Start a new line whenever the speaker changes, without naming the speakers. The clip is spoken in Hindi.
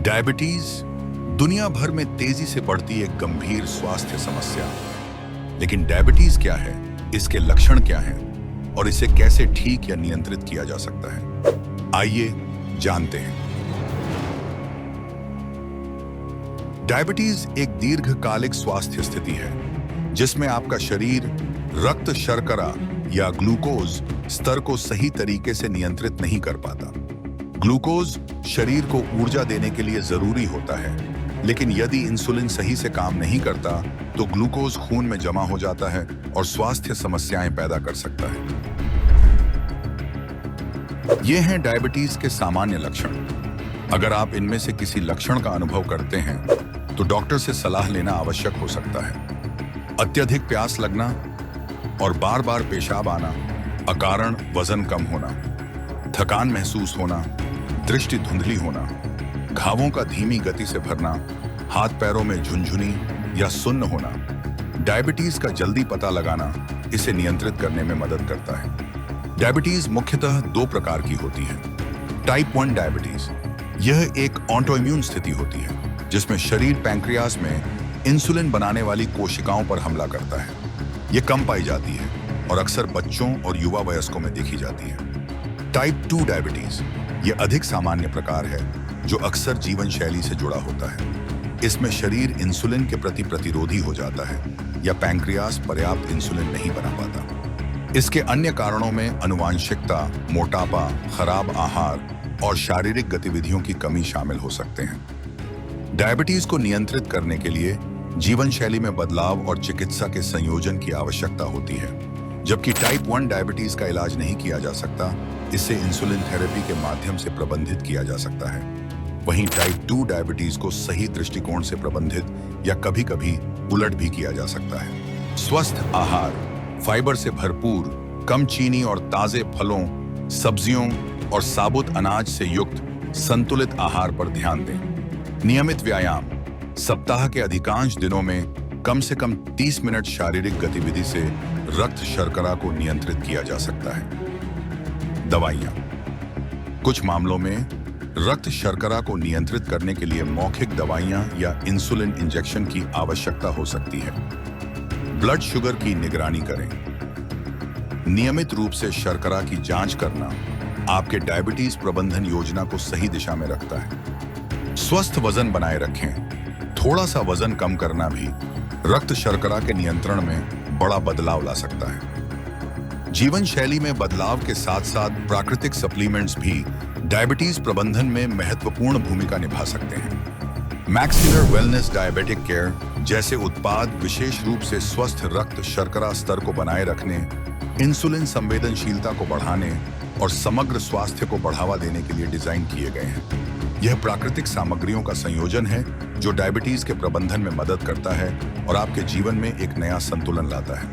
डायबिटीज दुनिया भर में तेजी से बढ़ती एक गंभीर स्वास्थ्य समस्या। लेकिन डायबिटीज क्या है, इसके लक्षण क्या हैं और इसे कैसे ठीक या नियंत्रित किया जा सकता है, आइए जानते हैं। डायबिटीज एक दीर्घकालिक स्वास्थ्य स्थिति है जिसमें आपका शरीर रक्त शर्करा या ग्लूकोज स्तर को सही तरीके से नियंत्रित नहीं कर पाता। ग्लूकोज शरीर को ऊर्जा देने के लिए जरूरी होता है, लेकिन यदि इंसुलिन सही से काम नहीं करता तो ग्लूकोज खून में जमा हो जाता है और स्वास्थ्य समस्याएं पैदा कर सकता है। ये हैं डायबिटीज के सामान्य लक्षण। अगर आप इनमें से किसी लक्षण का अनुभव करते हैं तो डॉक्टर से सलाह लेना आवश्यक हो सकता है। अत्यधिक प्यास लगना और बार बार पेशाब आना, अकारण वजन कम होना, थकान महसूस होना, दृष्टि धुंधली होना, घावों का धीमी गति से भरना, हाथ पैरों में झुनझुनी या सुन्न होना। डायबिटीज का जल्दी पता लगाना इसे नियंत्रित करने में मदद करता है। डायबिटीज मुख्यतः दो प्रकार की होती है। टाइप 1 डायबिटीज, यह एक ऑटोइम्यून स्थिति होती है जिसमें शरीर पैंक्रियास में इंसुलिन बनाने वाली कोशिकाओं पर हमला करता है। यह कम पाई जाती है और अक्सर बच्चों और युवा वयस्कों में देखी जाती है। टाइप 2 डायबिटीज, यह अधिक सामान्य प्रकार है जो अक्सर जीवन शैली से जुड़ा होता है। इसमें शरीर इंसुलिन के प्रति प्रतिरोधी हो जाता है या पैंक्रियास पर्याप्त इंसुलिन नहीं बना पाता। इसके अन्य कारणों में आनुवांशिकता, मोटापा, खराब आहार और शारीरिक गतिविधियों की कमी शामिल हो सकते हैं। डायबिटीज को नियंत्रित करने के लिए जीवन शैली में बदलाव और चिकित्सा के संयोजन की आवश्यकता होती है। जबकि टाइप 1 डायबिटीज का इलाज नहीं किया जा सकता, इसे इंसुलिन थेरेपी के माध्यम से प्रबंधित किया जा सकता है। वहीं टाइप 2 डायबिटीज को सही दृष्टिकोण से प्रबंधित या कभी-कभी उलट भी किया जा सकता है। स्वस्थ आहार, फाइबर से भरपूर, कम चीनी और ताजे फलों, सब्जियों और साबुत अनाज से युक्त संतुलित आहार पर ध्यान दें। नियमित व्यायाम, सप्ताह के अधिकांश दिनों में कम से कम 30 मिनट शारीरिक गतिविधि से रक्त शर्करा को नियंत्रित किया जा सकता है। दवाइयां, कुछ मामलों में रक्त शर्करा को नियंत्रित करने के लिए मौखिक दवाइयां या इंसुलिन इंजेक्शन की आवश्यकता हो सकती है। ब्लड शुगर की निगरानी करें। नियमित रूप से शर्करा की जांच करना आपके डायबिटीज प्रबंधन योजना को सही दिशा में रखता है। स्वस्थ वजन बनाए रखें। थोड़ा सा वजन कम करना भी रक्त शर्करा के नियंत्रण में बड़ा बदलाव ला सकता है। जीवन शैली में बदलाव के साथ साथ प्राकृतिक सप्लीमेंट्स भी डायबिटीज प्रबंधन में महत्वपूर्ण भूमिका निभा सकते हैं। मैक्सिलर वेलनेस डायबिटिक केयर जैसे उत्पाद विशेष रूप से स्वस्थ रक्त शर्करा स्तर को बनाए रखने, इंसुलिन संवेदनशीलता को बढ़ाने और समग्र स्वास्थ्य को बढ़ावा देने के लिए डिजाइन किए गए हैं। यह प्राकृतिक सामग्रियों का संयोजन है जो डायबिटीज के प्रबंधन में मदद करता है और आपके जीवन में एक नया संतुलन लाता है।